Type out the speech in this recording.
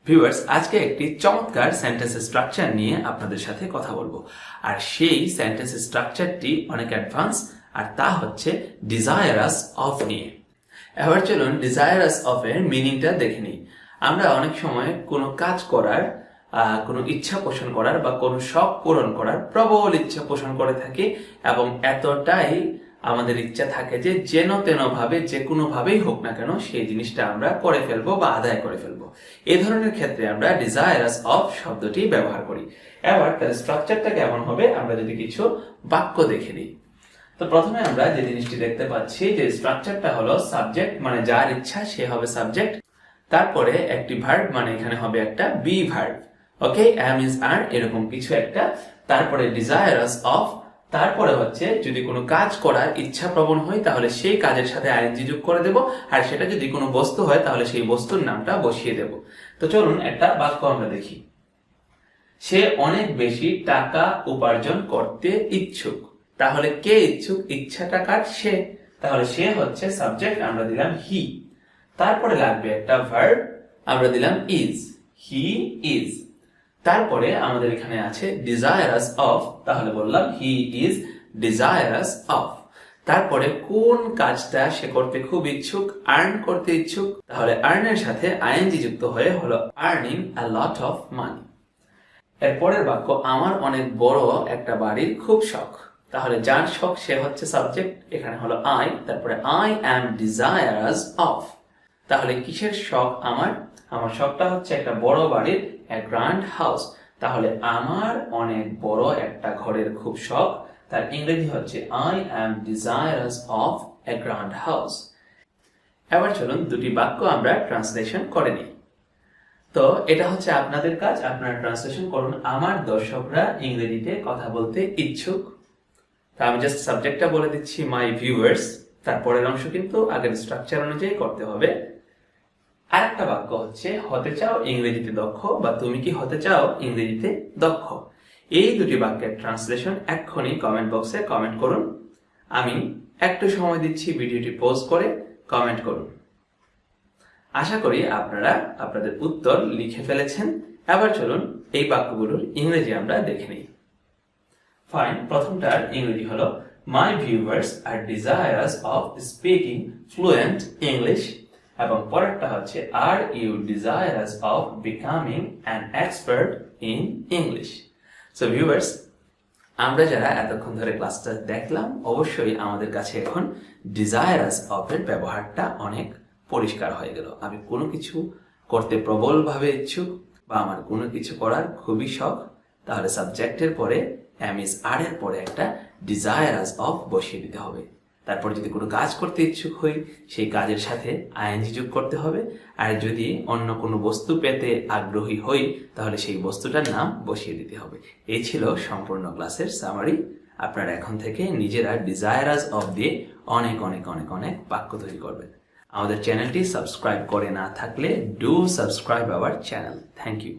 Viewers, আজকে একটি চমৎকার সেন্টেন্স স্ট্রাকচার নিয়ে আপনাদের সাথে কথা বলবো। আর সেই সেন্টেন্স স্ট্রাকচারটি অনেক অ্যাডভান্স, আর তা হচ্ছে ডিজায়ারাস অফ নিয়ে। এবার চলুন ডিজায়ারাস অফ এর মিনিংটা দেখে নিই। আমরা অনেক সময় কোনো কাজ করার, কোনো ইচ্ছা পোষণ করার বা কোনো শখ পূরণ করার প্রবল ইচ্ছা পোষণ করে থাকি, এবং এতটাই আমাদের ইচ্ছা থাকে যে যেন তেন ভাবে, যে কোনো ভাবেই হোক না কেন সেই জিনিসটা আমরা করে ফেলবো বা আদায় করে ফেলবো। এই ধরনের ক্ষেত্রে আমরা ডিজায়ারাস অফ শব্দটি ব্যবহার করি। এবার তার স্ট্রাকচারটা কেমন হবে আমরা যদি কিছু বাক্য দেখে নিই। তো প্রথমে আমরা যে জিনিসটি দেখতে পাচ্ছি যে স্ট্রাকচারটা হলো সাবজেক্ট, মানে যার ইচ্ছা সে হবে সাবজেক্ট। তারপরে একটি ভার্ব, মানে এখানে হবে একটা be verb. Okay, am is আর এরকম কিছু একটা। তারপরে ডিজায়ারাস অফ, তারপরে হচ্ছে যদি কোনো কাজ করার ইচ্ছা প্রবণ হয় তাহলে সেই কাজের সাথে আইএনজি যোগ করে দেব, আর সেটা যদি কোনো বস্তু হয় তাহলে সেই বস্তুর নামটা বসিয়ে দেব। তো চলুন একটা বাক্য আমরা দেখি। সে অনেক বেশি টাকা উপার্জন করতে ইচ্ছুক। তাহলে কে ইচ্ছুক? ইচ্ছাটা কার? সে। তাহলে সে হচ্ছে সাবজেক্ট, আমরা দিলাম হি। তারপরে লাগবে একটা ভার্ব, আমরা দিলাম ইজ, হি ইজ। তারপরে আমাদের এখানে আছে ডিজায়ারাস অফ, তাহলে বললাম হি ইজ ডিজায়ারাস অফ। তারপরে কোন কাজটা সে করতে খুব ইচ্ছুক? আর্ন করতে ইচ্ছুক। তাহলে আর্নের সাথে আইএনজি যুক্ত হয়ে হলো earning a lot of money. এরপরের বাক্য, আমার অনেক বড় একটা বাড়ির খুব শখ। তাহলে যার শখ সে হচ্ছে সাবজেক্ট, এখানে হলো আই। তারপরে আই অ্যাম ডিজায়ারাস অফ। তাহলে কিসের শখ আমার? আমার শখটা হচ্ছে একটা বড় বাড়ির, a grand house। তাহলে আমার অনেক বড় একটা ঘরের খুব শখ, তার ইংরেজি হচ্ছে I am desirous of a grand house। এবার চলুন দুটি বাক্য আমরা ট্রান্সলেশন করে নিই। তো এটা হচ্ছে আপনাদের কাজ, আপনারা ট্রান্সলেশন করুন। আমার দর্শকরা ইংরেজিতে কথা বলতে ইচ্ছুক। তা আমি জাস্ট সাবজেক্টটা বলে দিচ্ছি, মাই ভিউয়ার্স। তারপরের অংশ কিন্তু আগের স্ট্রাকচার অনুযায়ী করতে হবে। আরেকটা বাক্য হচ্ছে হতে চাও ইংরেজিতে দক্ষ, বা তুমি কি হতে চাও ইংরেজিতে দক্ষ। এই দুটি বাক্যের ট্রান্সলেশন এক্ষুনি কমেন্ট বক্সে কমেন্ট করুন। আমি একটু সময় দিচ্ছি, ভিডিওটি পজ করে কমেন্ট করুন। আশা করি আপনারা আপনাদের উত্তর লিখে ফেলেছেন। এবার চলুন এই বাক্যগুলোর ইংরেজি আমরা দেখে নিই। ফাইন, প্রথমটার ইংরেজি হলো my viewers are desirous of speaking fluent English, এবং পরেরটা হচ্ছে are you desirous of becoming an expert in English. So viewers, আমরা যারা এতক্ষণ ধরে ক্লাসটা দেখলাম, অবশ্যই আমাদের কাছে এখন ডিজায়ারাস অফ এর ব্যবহারটা অনেক পরিষ্কার হয়ে গেল। আমি কোনো কিছু করতে প্রবলভাবে ইচ্ছুক, বা আমার কোনো কিছু করার খুবই শখ, তাহলে সাবজেক্টের পরে অ্যাম ইজ আর এর পরে একটা ডিজায়ারাস অফ বসিয়ে দিতে হবে। তারপর যদি কোনো কাজ করতে ইচ্ছুক হই সেই কাজের সাথে আইএনজি যোগ করতে হবে, আর যদি অন্য কোনো বস্তু পেতে আগ্রহী হই তাহলে সেই বস্তুটার নাম বসিয়ে দিতে হবে। এই ছিল সম্পূর্ণ ক্লাসের সামারি। আপনারা এখন থেকে নিজেরা ডিজায়ারাস অফ দিয়ে অনেক অনেক অনেক অনেক বাক্য তৈরি করবেন। আমাদের চ্যানেলটি সাবস্ক্রাইব করে না থাকলে do subscribe our channel. Thank you.